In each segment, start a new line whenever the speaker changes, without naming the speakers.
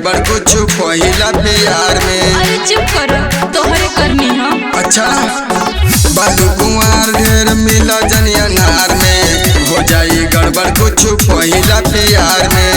गड़बड़ कुछ पहिला प्यार में।
अरे चुप करो, तोहरे करनी है।
अच्छा बालू कुंवार ढेर मिला जनिया नार में, हो जाई गड़बड़ कुछ पहिला प्यार में।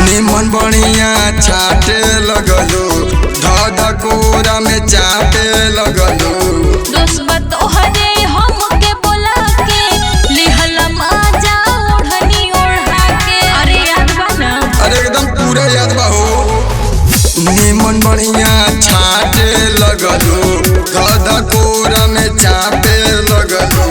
निमन बढ़िया छाटे लगलू, धकोरा में चाटे लगलू। अरे एकदम पूरे याद बा हो। निमन बढ़िया छाटे लगलू, धकोरा में चाटे लगलू।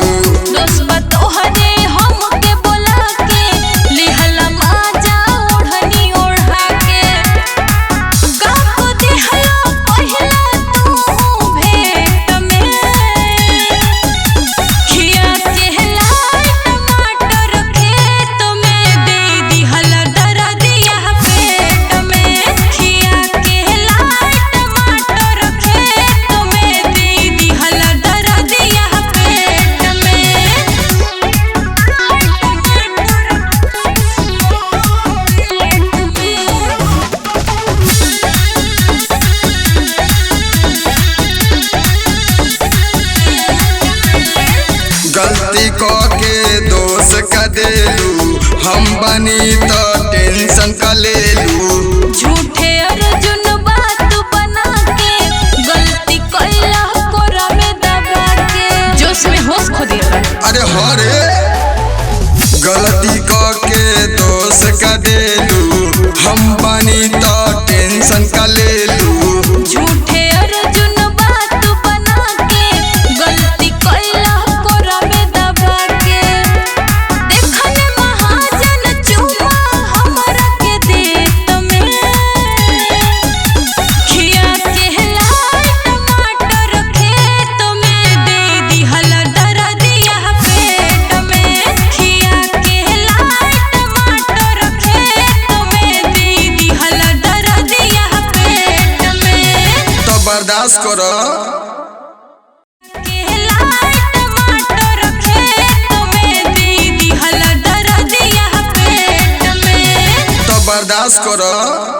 गलती को के दोष का देलू, हम बनी तो टेंशन का लेलू।
झूठे अर्जुन बात बना के गलती कइला कोरा में दबा के, जोश में होश खो दिया।
अरे हो रे गलती को के दोष का देलू, हम बनी तो टेंशन का लेलू।
झूठे अर्जुन बात बना के गलती कइला कोरा में दबा के, देखने महाजन चुमा हमरा के देत में, खिया के लाई टमाटर खेत में दे दिहल दरदिया पेट में, खिया के लाई टमाटर खेत में दे दिहल दरदिया पेट में।
तो बर्दाश्त करो, बर्दाश्त करो।